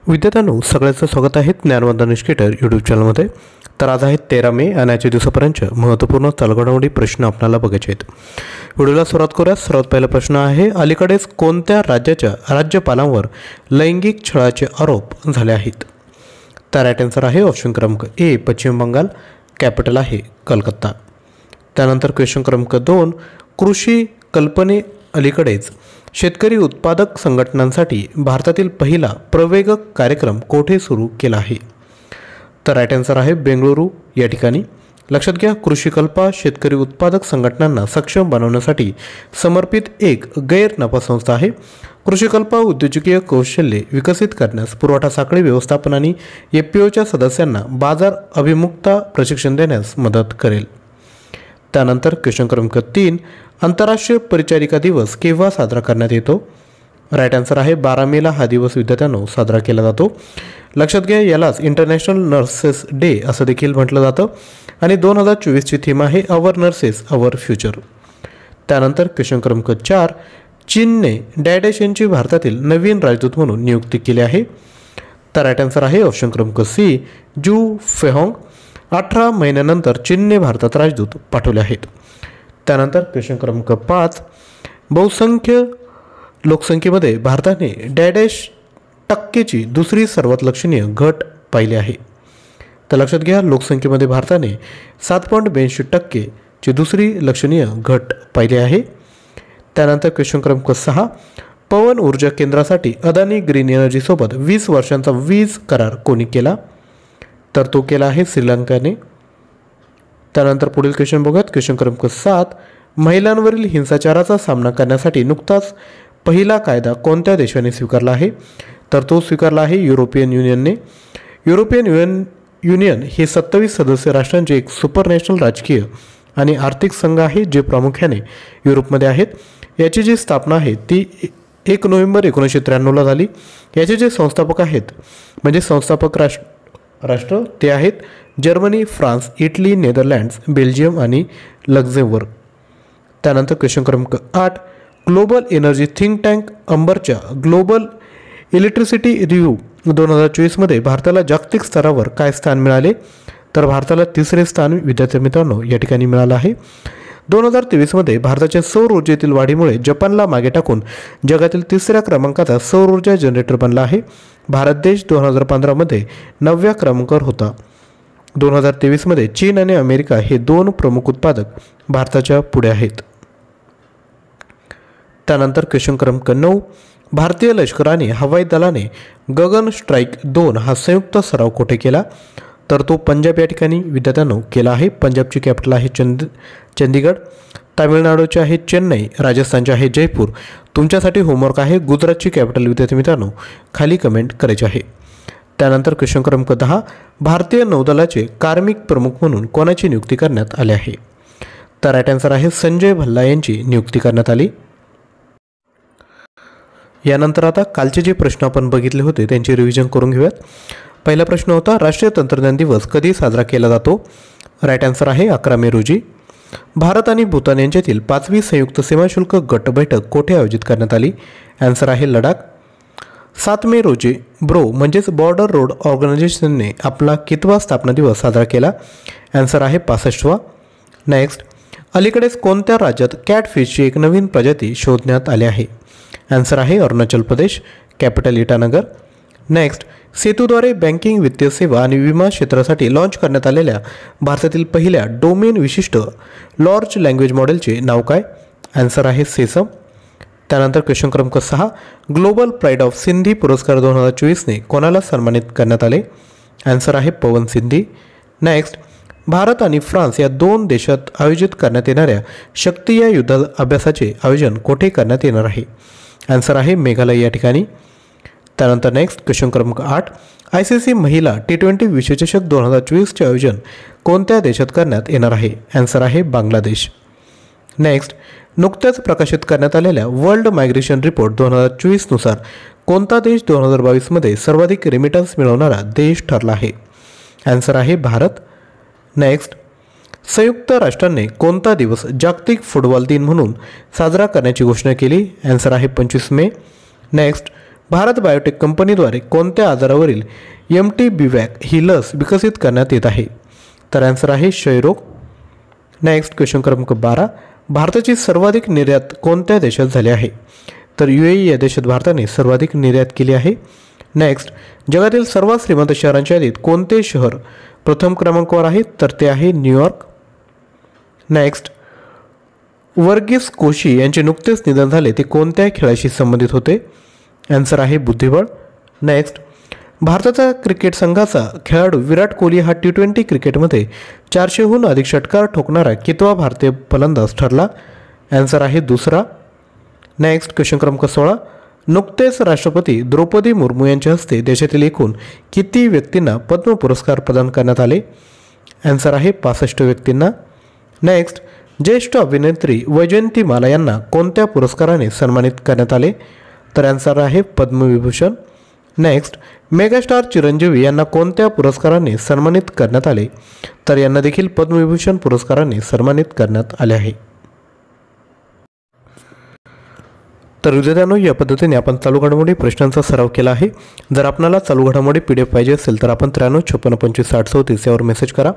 विद्यार्थ्यांनो, सगळ्यांचं स्वागत आहे ज्ञानवंदन एज्युकेटर यूट्यूब चॅनलमध्ये. तर आज आहे 13 मे आणि आजच्या दिवसापर्यंत महत्त्वपूर्ण चालघडामोडी प्रश्न आपल्याला बघायचे आहेत. व्हिडिओला सुरुवात करूया. सर्वात पहिला प्रश्न आहे, अलीकडेच कोणत्या राज्याच्या राज्यपालांवर लैंगिक छळाचे आरोप झाले आहेत? तर राईट आन्सर आहे ऑप्शन क्रमांक ए पश्चिम बंगाल, कॅपिटल आहे कलकत्ता. त्यानंतर क्वेश्चन क्रमांक 2, कृषी कल्पने अलीकडेच शेतकरी उत्पादक संघटनांसाठी भारतातील पहिला प्रवेगक कार्यक्रम कोठे सुरू केला आहे? तर राईट आन्सर आहे बेंगळुरू या ठिकाणी. लक्षात घ्या, कृषीकल्पा शेतकरी उत्पादक संघटनांना सक्षम बनवण्यासाठी समर्पित एक गैर नफा संस्था आहे. कृषीकल्पा उद्योजकीय कौशल्ये विकसित करण्यास, पुरवठा साखळी व्यवस्थापन आणि एपीओच्या सदस्यांना बाजार अभिमुखता प्रशिक्षण देण्यास मदत करेल. त्यानंतर क्वेश्चन क्रमांक 3, आंतरराष्ट्रीय परिचारिका दिवस केव्हा साजरा करण्यात येतो? राईट आन्सर आहे 12 मेला हा दिवस विद्यार्थ्यांनो साजरा केला जातो. लक्षात घ्या, यालाच इंटरनॅशनल नर्सेस डे असं देखील म्हटलं जातं आणि 2024ची थीम आहे अवर नर्सेस अवर फ्युचर. त्यानंतर क्वेश्चन क्रमांक 4, चीनने डॅडेश यांची भारतातील नवीन राजदूत म्हणून नियुक्ती केली आहे. तर राईट आन्सर आहे ऑप्शन क्रमांक सी जू फेहोंग. 18 महिन्यानंतर चीनने भारतात राजदूत पाठवले आहेत. त्यानंतर क्वेश्चन क्रमांक 5, बहुसंख्य लोकसंख्येमध्ये भारताने टक्केची दुसरी सर्वात लक्षणीय घट पाहिली आहे. तर लक्षात घ्या, लोकसंख्येमध्ये भारताने 7.82% दुसरी लक्षणीय घट पाहिली आहे. त्यानंतर क्वेश्चन क्रमांक 6, पवन ऊर्जा केंद्रासाठी अदानी ग्रीन एनर्जीसोबत 20 वर्षांचा वीज करार कोणी केला? तर तो केला आहे श्रीलंकेने. त्यानंतर पुढील क्वेश्चन बघूयात. क्वेश्चन क्रमांक 7, महिलांवरील हिंसाचाराचा सामना करण्यासाठी नुकताच पहिला कायदा कोणत्या देशाने स्वीकारला आहे? तर तो स्वीकारला आहे युरोपियन युनियनने. युरोपियन युनियन हे 27 सदस्य राष्ट्रांचे एक सुपरनॅशनल राजकीय आणि आर्थिक संघ आहे, जे प्रामुख्याने युरोपमध्ये आहेत. याची जी स्थापना आहे ती 1 नोव्हेंबर 1993ला झाली. याचे जे संस्थापक आहेत म्हणजे संस्थापक राष्ट्र ते आहेत Germany, France, Italy, Netherlands, Belgium आणि लक्झेंबर्ग. त्यानंतर क्वेश्चन क्रमांक 8, ग्लोबल एनर्जी थिंक टँक अंबरच्या ग्लोबल इलेक्ट्रिसिटी रिव्ह्यू 2024मध्ये भारताला जागतिक स्तरावर काय स्थान मिळाले? तर भारताला 3रे स्थान विद्यार्थी मित्रांनो या ठिकाणी मिळालं आहे. 2023मध्ये भारताच्या सौर ऊर्जेतील वाढीमुळे जपानला मागे टाकून जगातील 3ऱ्या क्रमांकाचा सौर ऊर्जा जनरेटर बनला आहे. भारत देश 2015मध्ये 9व्या क्रमांकावर होता. 2023मध्ये चीन आणि अमेरिका हे 2 प्रमुख उत्पादक भारताच्या पुढे आहेत. त्यानंतर क्वेश्चन क्रमांक 9, भारतीय लष्कराने हवाई दलाने गगन स्ट्राईक 2 हा संयुक्त सराव कोठे केला? तर तो पंजाब या ठिकाणी विद्यार्थ्यांनो केला आहे. पंजाबची कॅपिटल आहे चंदीगड. तामिळनाडूचे आहे चेन्नई. राजस्थानचे आहे जयपूर. तुमच्यासाठी होमवर्क आहे गुजरातची कॅपिटल विद्यार्थी मित्रांनो खाली कमेंट करायचे आहे. त्यानंतर क्वेश्चन क्रमांक 10, भारतीय नौदलाचे कार्मिक प्रमुख म्हणून कोणाची नियुक्ती करण्यात आली आहे? तर राईट आन्सर आहे संजय भल्ला यांची नियुक्ती करण्यात आली. यानंतर आता कालचे जे प्रश्न आपण बघितले होते त्यांची रिव्हिजन करून घेऊयात. पहिला प्रश्न होता, राष्ट्रीय तंत्रज्ञान दिवस कधी साजरा केला जातो? राईट आन्सर आहे 11 मे रोजी. भारत आणि भूतान यांच्यातील 5वी संयुक्त सीमाशुल्क गट बैठक कोठे आयोजित करण्यात आली? आन्सर आहे लडाख. 7 मे रोजी ब्रो म्हणजेच बॉर्डर रोड ऑर्गनायझेशनने आपला कितवा स्थापना दिवस साजरा केला? आन्सर आहे 65वा. नेक्स्ट, अलीकडेच कोणत्या राज्यात कॅटफिशची एक नवीन प्रजाती शोधण्यात आली आहे? आन्सर आहे Arunachal Pradesh, capital Itanagar. Next, सेतूद्वारे banking, वित्तीय सेवा आणि विमा क्षेत्रासाठी लॉन्च करण्यात आलेल्या भारतातील पहिल्या डोमेन विशिष्ट लार्ज लँग्वेज मॉडेलचे नाव काय? आन्सर आहे सेसम. त्यानंतर क्वेश्चन क्रमांक 6, ग्लोबल प्राईड ऑफ सिंधी पुरस्कार 2024ने कोणाला सन्मानित करण्यात आले? आन्सर आहे पवन सिंधी. नेक्स्ट, भारत आणि फ्रान्स या 2 देशात आयोजित करण्यात येणाऱ्या शक्ती या युद्ध अभ्यासाचे आयोजन कोठे करण्यात येणार आहे? आन्सर आहे मेघालय या ठिकाणी. त्यानंतर नेक्स्ट क्वेश्चन क्रमांक 8, ICC महिला T20 विश्वचषक 2024चे आयोजन कोणत्या देशात करण्यात येणार आहे? आन्सर आहे बांगलादेश. नेक्स्ट, नुकत्याच प्रकाशित करण्यात आलेल्या वर्ल्ड मायग्रेशन रिपोर्ट 2024नुसार कोणता देश 2022मध्ये सर्वाधिक रेमिटन्स मिळवणारा देश ठरला आहे? आन्सर आहे भारत. नेक्स्ट, संयुक्त राष्ट्रांनी कोणता दिवस जागतिक फुटबॉल दिन म्हणून साजरा करण्याची घोषणा केली? आन्सर आहे 25 मे. नेक्स्ट, भारत बायोटेक कंपनीद्वारे कोणत्या आजारावरील MTBVAC ही लस विकसित करण्यात येत आहे? तर आन्सर आहे क्षयरोग. नेक्स्ट क्वेश्चन क्रमांक 12. भारताची सर्वाधिक निर्यात कोणत्या देशात झाली आहे? तर UAE या देशात भारताने सर्वाधिक निर्यात केली आहे. नेक्स्ट, जगातील सर्वात श्रीमंत शहरांच्या यादीत कोणते शहर प्रथम क्रमांकावर आहे? तर ते आहे न्यूयॉर्क. नेक्स्ट, वर्गीस कोशी यांचे नुकतेच निधन झाले, ते कोणत्या खेळाशी संबंधित होते? आन्सर आहे बुद्धिबळ. नेक्स्ट, भारताचा क्रिकेट संघाचा खेळाडू विराट कोहली हा T20 क्रिकेटमध्ये 400हून अधिक षटकार ठोकणारा कितवा भारतीय फलंदाज ठरला? आन्सर आहे दुसरा. नेक्स्ट क्वेश्चन क्रमांक 16. नुकतेच राष्ट्रपती द्रौपदी मुर्मू यांच्या हस्ते देशातील एकूण किती व्यक्तींना पद्म पुरस्कार प्रदान करण्यात आले? आन्सर आहे 65 व्यक्तींना. नेक्स्ट, ज्येष्ठ अभिनेत्री वैजयंतीमाला यांना कोणत्या पुरस्काराने सन्मानित करण्यात आले? तर आन्सर आहे पद्मविभूषण. नेक्स्ट, मेगास्टार चिरंजीवी यांना कोणत्या पुरस्काराने सन्मानित करण्यात आले? तर यांना देखील पद्मविभूषण पुरस्काराने सन्मानित करण्यात आले आहे. तर विद्यार्थ्यांनो, या पद्धतीने आपण चालू घडामोडी प्रश्नांचा सराव केला आहे. जर आपल्याला चालू घडामोडी PDF पाहिजे असेल तर आपण 93 56 25 60 34 यावर मेसेज करा.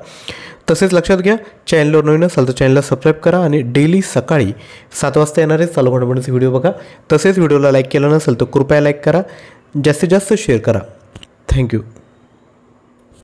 तसेच लक्षात घ्या, चॅनलवर नवीन असाल तर चॅनलला सबस्क्राईब करा आणि डेली सकाळी 7 वाजता येणारे चालू घडामोडीचे व्हिडिओ बघा. तसेच व्हिडिओला लाईक केला नसेल तर कृपया लाईक करा, जास्तीत जास्त शेअर करा. थँक्यू.